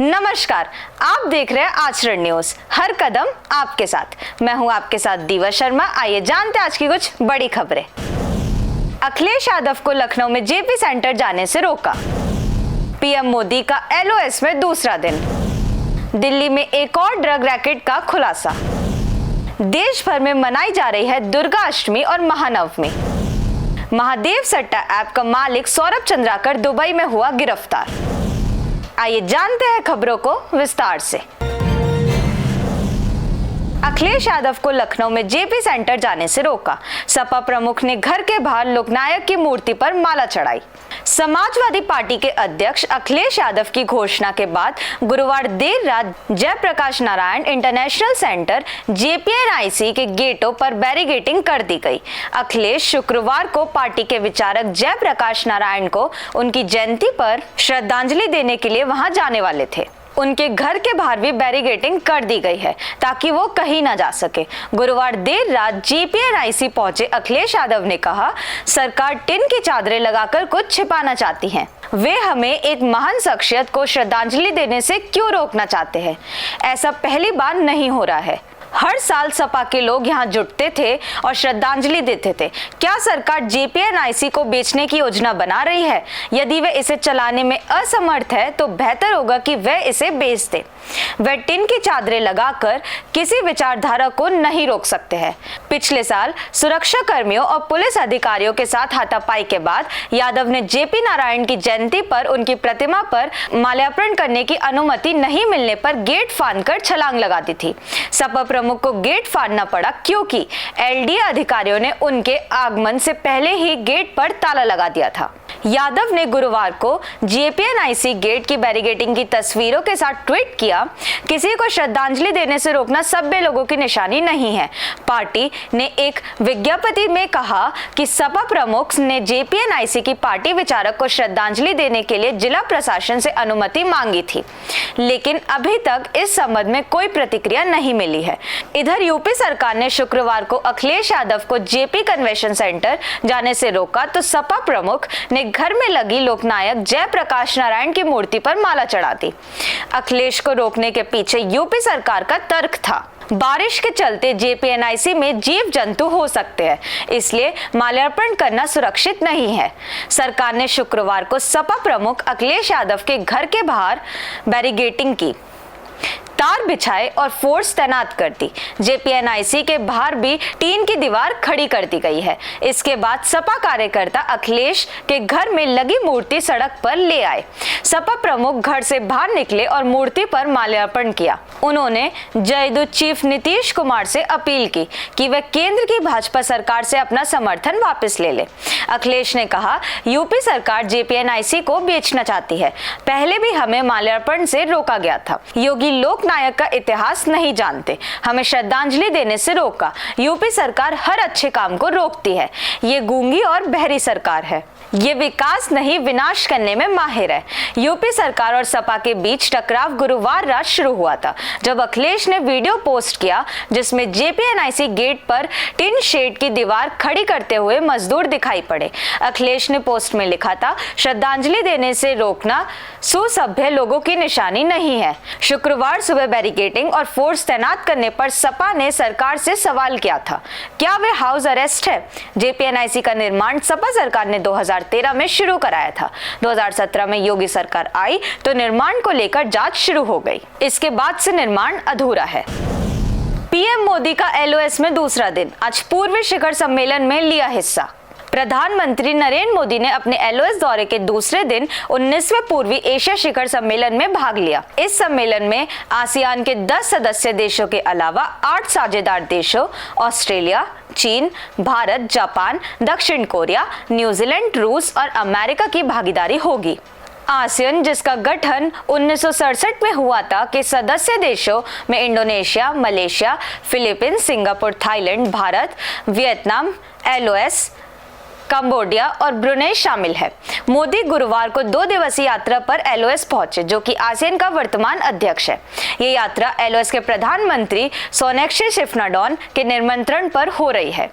नमस्कार, आप देख रहे हैं आचरण न्यूज, हर कदम आपके साथ। मैं हूं आपके साथ दीवा शर्मा। आइए जानते हैं आज की कुछ बड़ी खबरें। अखिलेश यादव को लखनऊ में जेपी सेंटर जाने से रोका। पीएम मोदी का एलओएस में दूसरा दिन। दिल्ली में एक और ड्रग रैकेट का खुलासा। देश भर में मनाई जा रही है दुर्गा अष्टमी और महानवमी। महादेव सट्टा ऐप का मालिक सौरभ चंद्राकर दुबई में हुआ गिरफ्तार। आइए जानते हैं खबरों को विस्तार से। अखिलेश यादव को लखनऊ में जेपी सेंटर जाने से रोका। सपा प्रमुख ने घर के बाहर लोकनायक की मूर्ति पर माला चढ़ाई। समाजवादी पार्टी के अध्यक्ष अखिलेश यादव की घोषणा के बाद गुरुवार देर रात Jayaprakash Narayan international centre JPNIC के गेटों पर बैरिकेडिंग कर दी गई। अखिलेश शुक्रवार को पार्टी के विचारक जयप्रकाश नारायण को उनकी जयंती पर श्रद्धांजलि देने के लिए वहां जाने वाले थे। उनके घर के बाहर भी बैरिकेडिंग कर दी गई है ताकि वो कहीं ना जा सके। गुरुवार देर रात जेपीएनआईसी पहुंचे अखिलेश यादव ने कहा, सरकार टिन की चादरें लगाकर कुछ छिपाना चाहती है। वे हमें एक महान शख्सियत को श्रद्धांजलि देने से क्यों रोकना चाहते हैं? ऐसा पहली बार नहीं हो रहा है। हर साल सपा के लोग यहाँ जुटते थे और श्रद्धांजलि देते थे। क्या सरकार जेपीएनआईसी को बेचने की योजना बना रही है? यदि वे इसे चलाने में असमर्थ है तो बेहतर होगा कि वे इसे बेच दे। वे टिन की चादरें लगाकर किसी विचारधारा को नहीं रोक सकते हैं। पिछले साल सुरक्षा कर्मियों और पुलिस अधिकारियों के साथ हाथापाई के बाद यादव ने जेपी नारायण की जयंती पर उनकी प्रतिमा पर माल्यार्पण करने की अनुमति नहीं मिलने पर गेट फांदकर छलांग लगा दी थी। सपा प्रमुख को गेट फाड़ना पड़ा क्योंकि एलडीए अधिकारियों ने उनके आगमन से पहले ही गेट पर ताला लगा दिया था। यादव ने गुरुवार को जेपीएनआईसी गेट की बैरिकेडिंग की तस्वीरों के साथ ट्वीट किया, किसी को श्रद्धांजलि देने से रोकना सभ्य लोगों की निशानी नहीं है। पार्टी ने एक विज्ञप्ति में कहा कि सपा प्रमुख ने जेपीएनआईसी की पार्टी विचारक को श्रद्धांजलि देने के लिए जिला प्रशासन से अनुमति मांगी थी, लेकिन अभी तक इस संबंध में कोई प्रतिक्रिया नहीं मिली है। इधर यूपी सरकार ने शुक्रवार को अखिलेश यादव को जेपी कन्वेंशन सेंटर जाने से रोका तो सपा प्रमुख ने घर में लगी लोकनायक जयप्रकाश नारायण की मूर्ति पर माला चढ़ा दी। अखिलेश को रोकने के पीछे यूपी सरकार का तर्क था, बारिश के चलते जेपीएनआईसी में जीव जंतु हो सकते हैं, इसलिए माल्यार्पण करना सुरक्षित नहीं है। सरकार ने शुक्रवार को सपा प्रमुख अखिलेश यादव के घर के बाहर बैरिकेडिंग की, तार बिछाए और फोर्स तैनात कर दी। जेपीएनआईसी के बाहर भी टीन की दीवार खड़ी कर दी गई है। इसके बाद सपा कार्यकर्ता अखिलेश के घर में लगी मूर्ति सड़क पर ले आए। सपा प्रमुख घर से बाहर निकले और मूर्ति पर माल्यार्पण किया। उन्होंने जदयू चीफ नीतीश कुमार से अपील की कि वे केंद्र की भाजपा सरकार से अपना समर्थन वापस ले ले। अखिलेश ने कहा, यूपी सरकार जेपीएनआईसी को बेचना चाहती है। पहले भी हमें माल्यार्पण से रोका गया था। योगी लोकनायक का इतिहास नहीं जानते, हमें श्रद्धांजलि देने से रोका। यूपी सरकार हर अच्छे काम को रोकती है। ये गूंगी और बहरी सरकार है। ये विकास नहीं विनाश करने में माहिर है। यूपी सरकार और सपा के बीच टकराव गुरुवार रात शुरू हुआ था, जब अखिलेश ने वीडियो पोस्ट किया जिसमें जेपीएनआईसी गेट पर टिन शेड की दीवार खड़ी करते हुए मजदूर दिखाई पड़े। अखिलेश ने पोस्ट में लिखा था, श्रद्धांजलि देने से रोकना सुसभ्य लोगों की निशानी नहीं है। शुक्रवार सुबह बैरिकेडिंग और फोर्स तैनात करने पर सपा ने सरकार से सवाल किया था, क्या वे हाउस अरेस्ट है? जेपीएनआईसी का निर्माण सपा सरकार ने 2013 में शुरू कराया था। 2017 में योगी सरकार आई तो निर्माण को लेकर जांच शुरू हो गई। इसके बाद से निर्माण अधूरा है। पीएम मोदी का एलओएस में दूसरा दिन। आज पूर्वी शिखर सम्मेलन में लिया हिस्सा। प्रधानमंत्री नरेंद्र मोदी ने अपने एलओएस दौरे के दूसरे दिन 19वें पूर्वी एशिया शिखर सम्मेलन में भाग लिया। इस सम्मेलन में आसियान के 10 सदस्य देशों के अलावा 8 साझेदार देशों ऑस्ट्रेलिया, चीन, भारत, जापान, दक्षिण कोरिया, न्यूजीलैंड, रूस और अमेरिका की भागीदारी होगी। आसियान, जिसका गठन 1967 में हुआ था, के सदस्य देशों में Indonesia, Malaysia, Philippines, Singapore, Thailand, Bharat, Vietnam, LOS, Cambodia और ब्रुनेई शामिल है। मोदी गुरुवार को 2 दिवसीय यात्रा पर एलओएस पहुंचे, जो कि आसियान का वर्तमान अध्यक्ष है। ये यात्रा एलओएस के प्रधानमंत्री सोनेक्षी सिफनाडोन के निमंत्रण पर हो रही है।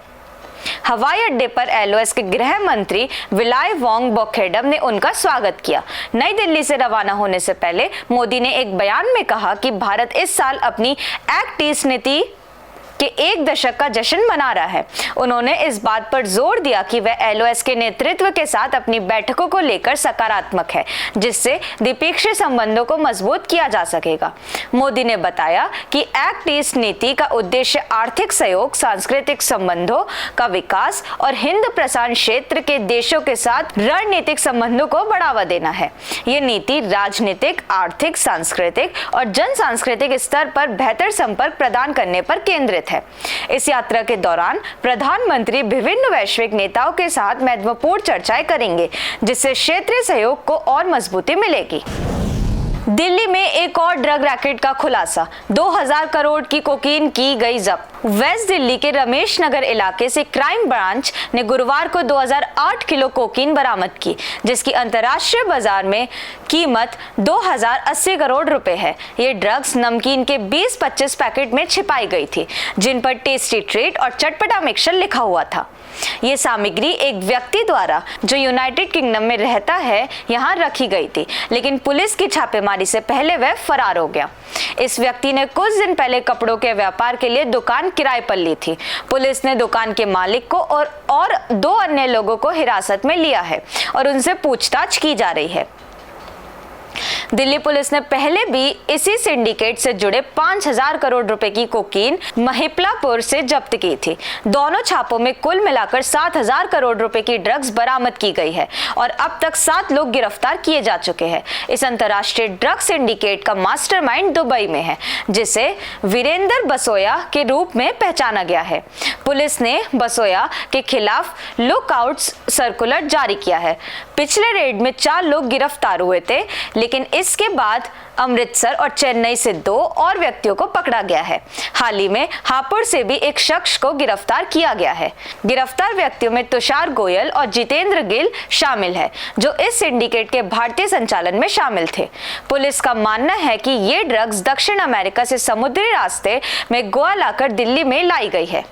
हवाई अड्डे पर एलओएस के गृह मंत्री विलाय वोंग बोखेडम ने उनका स्वागत किया। नई दिल्ली से रवाना होने से पहले मोदी ने एक बयान में कहा कि भारत इस साल अपनी एक्ट ईस्ट नीति के 1 दशक का जश्न मना रहा है। उन्होंने इस बात पर जोर दिया कि वह एलओएस के नेतृत्व के साथ अपनी बैठकों को लेकर सकारात्मक है, जिससे द्विपक्षीय संबंधों को मजबूत किया जा सकेगा। मोदी ने बताया कि एक्ट ईस्ट नीति का उद्देश्य आर्थिक सहयोग, सांस्कृतिक संबंधों का विकास और हिंद प्रशांत क्षेत्र के देशों के साथ रणनीतिक संबंधों को बढ़ावा देना है। ये नीति राजनीतिक, आर्थिक, सांस्कृतिक और जन सांस्कृतिक स्तर पर बेहतर संपर्क प्रदान करने पर केंद्रित है। इस यात्रा के दौरान प्रधानमंत्री विभिन्न वैश्विक नेताओं के साथ महत्वपूर्ण चर्चाएं करेंगे, जिससे क्षेत्रीय सहयोग को और मजबूती मिलेगी। दिल्ली में एक और ड्रग रैकेट का खुलासा, 2000 करोड़ की कोकीन की गई जब्त। वेस्ट दिल्ली के रमेश नगर इलाके से क्राइम ब्रांच ने गुरुवार को 2008 किलो कोकीन बरामद की, जिसकी अंतर्राष्ट्रीय बाजार में कीमत 2080 करोड़ रुपए है। ये ड्रग्स नमकीन के 20-25 पैकेट में छिपाई गई थी, जिन पर टेस्टी ट्रीट और चटपटा मिक्सचर लिखा हुआ था। ये सामग्री एक व्यक्ति द्वारा जो यूनाइटेड किंगडम में रहता है यहाँ रखी गई थी, लेकिन पुलिस की छापेमारी से पहले वह फरार हो गया। इस व्यक्ति ने कुछ दिन पहले कपड़ों के व्यापार के लिए दुकान किराए पर ली थी। पुलिस ने दुकान के मालिक को और 2 अन्य लोगों को हिरासत में लिया है और उनसे पूछताछ की जा रही है। दिल्ली पुलिस ने पहले भी इसी सिंडिकेट से जुड़े 5000 करोड़ रुपए की कोकीन महिपलापुर से जब्त की थी। दोनों छापों में कुल मिलाकर 7000 करोड़ रुपए की ड्रग्स बरामद की गई है और अब तक 7 लोग गिरफ्तार किए जा चुके हैं। इस अंतर्राष्ट्रीय ड्रग सिंडिकेट का मास्टरमाइंड दुबई में है, जिसे वीरेंद्र बसोया के रूप में पहचाना गया है। पुलिस ने बसोया के खिलाफ लुकआउट सर्कुलर जारी किया है। पिछले रेड में 4 लोग गिरफ्तार हुए थे, लेकिन इसके बाद अमृतसर और चेन्नई से 2 और व्यक्तियों को पकड़ा गया है। हाल ही में हापुड़ से भी एक शख्स को गिरफ्तार किया गया है। गिरफ्तार व्यक्तियों में तुषार गोयल और जितेंद्र गिल शामिल है, जो इस सिंडिकेट के भारतीय संचालन में शामिल थे। पुलिस का मानना है कि ये ड्रग्स दक्षिण अमेरिका से समुद्री रास्ते में गोवा लाकर दिल्ली में लाई गई है।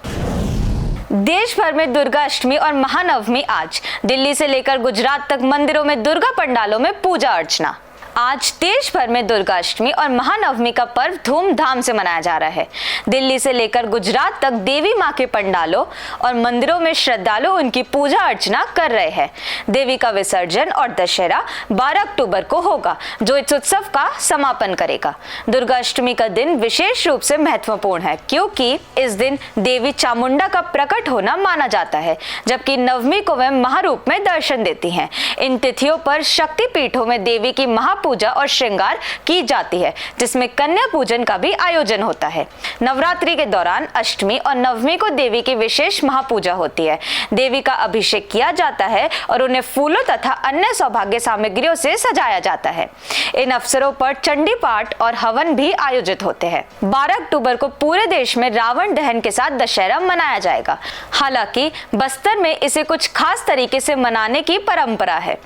देश भर में दुर्गा अष्टमी और महानवमी आज। दिल्ली से लेकर गुजरात तक मंदिरों में दुर्गा पंडालों में पूजा अर्चना। आज देश भर में दुर्गा अष्टमी और महानवमी का पर्व धूमधाम से मनाया जा रहा है। दिल्ली से लेकर गुजरात तक देवी मां के पंडालों और मंदिरों में श्रद्धालु उनकी पूजा अर्चना कर रहे हैं। देवी का विसर्जन और दशहरा 12 अक्टूबर को होगा, जो इस उत्सव का समापन करेगा। दुर्गा अष्टमी का दिन विशेष रूप से महत्वपूर्ण है, क्योंकि इस दिन देवी चामुंडा का प्रकट होना माना जाता है, जबकि नवमी को वह महारूप में दर्शन देती हैं। इन तिथियों पर शक्ति पीठों में देवी की पूजा और श्रृंगार की जाती है, जिसमें कन्या पूजन का भी आयोजन होता है। नवरात्रि के दौरान अष्टमी और नवमी को देवी की विशेष महापूजा होती है। देवी का अभिषेक किया जाता है और उन्हें फूलों तथा अन्य सौभाग्य सामग्रियों से सजाया जाता है। इन अवसरों पर चंडी पाठ और हवन भी आयोजित होते हैं। 12 अक्टूबर को पूरे देश में रावण दहन के साथ दशहरा मनाया जाएगा। हालांकि बस्तर में इसे कुछ खास तरीके से मनाने की परंपरा है।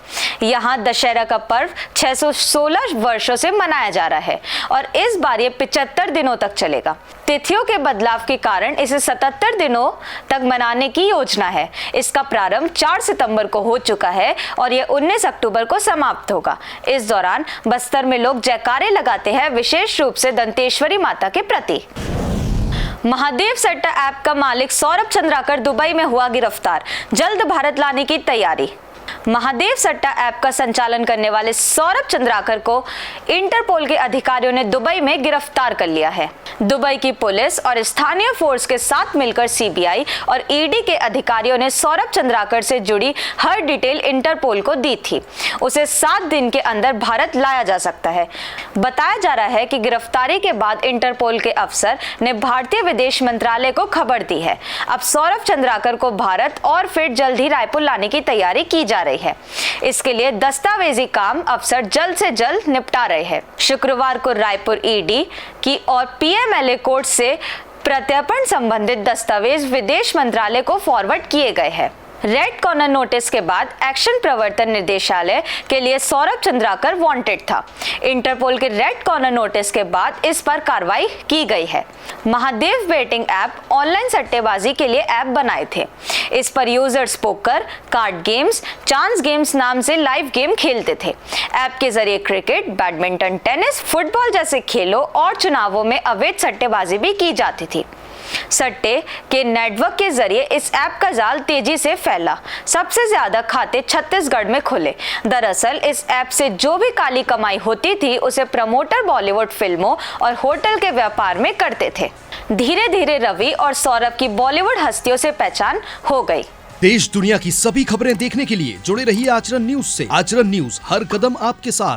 यहाँ दशहरा का पर्व 616 वर्षों से मनाया जा रहा है और इस बार ये 75 दिनों तक चलेगा। तिथियों के बदलाव के कारण इसे 77 दिनों तक मनाने की योजना है। इसका प्रारंभ 4 सितंबर को हो चुका है और यह 19 अक्टूबर को समाप्त होगा। इस दौरान बस्तर में लोग जयकारे लगाते हैं, विशेष रूप से दंतेश्वरी माता के प्रति। महादेव सट्टा ऐप का मालिक सौरभ चंद्राकर दुबई में हुआ गिरफ्तार, जल्द भारत लाने की तैयारी। महादेव सट्टा ऐप का संचालन करने वाले सौरभ चंद्राकर को इंटरपोल के अधिकारियों ने दुबई में गिरफ्तार कर लिया है। दुबई की पुलिस और स्थानीय फोर्स के साथ मिलकर सीबीआई और ईडी के अधिकारियों ने सौरभ चंद्राकर से जुड़ी हर डिटेल इंटरपोल को दी थी। उसे 7 दिन के अंदर भारत लाया जा सकता है। बताया जा रहा है कि गिरफ्तारी के बाद इंटरपोल के अफसर ने भारतीय विदेश मंत्रालय को खबर दी है। अब सौरभ चंद्राकर को भारत और फिर जल्द ही रायपुर लाने की तैयारी की जा रही है। इसके लिए दस्तावेजी काम अफसर जल्द से जल्द निपटा रहे हैं। शुक्रवार को रायपुर ईडी की और पीएमएलए कोर्ट से प्रत्यर्पण संबंधित दस्तावेज विदेश मंत्रालय को फॉरवर्ड किए गए हैं। रेड कॉर्नर नोटिस के बाद एक्शन प्रवर्तन निदेशालय के लिए सौरभ चंद्राकर वांटेड था। इंटरपोल के रेड कॉर्नर नोटिस के बाद इस पर कार्रवाई की गई है। महादेव बेटिंग ऐप ऑनलाइन सट्टेबाजी के लिए ऐप बनाए थे। इस पर users poker, card games, chance games नाम से लाइव गेम खेलते थे। ऐप के जरिए क्रिकेट, बैडमिंटन, टेनिस, फुटबॉल जैसे खेलों और चुनावों में अवैध सट्टेबाजी भी की जाती थी। सट्टे के नेटवर्क के जरिए इस ऐप का जाल तेजी से फैला। सबसे ज्यादा खाते छत्तीसगढ़ में खुले। दरअसल इस ऐप से जो भी काली कमाई होती थी उसे प्रमोटर बॉलीवुड फिल्मों और होटल के व्यापार में करते थे। धीरे धीरे रवि और सौरभ की बॉलीवुड हस्तियों से पहचान हो गई। देश दुनिया की सभी खबरें देखने के लिए जुड़े रहिए आचरण न्यूज से। आचरण न्यूज, हर कदम आपके साथ।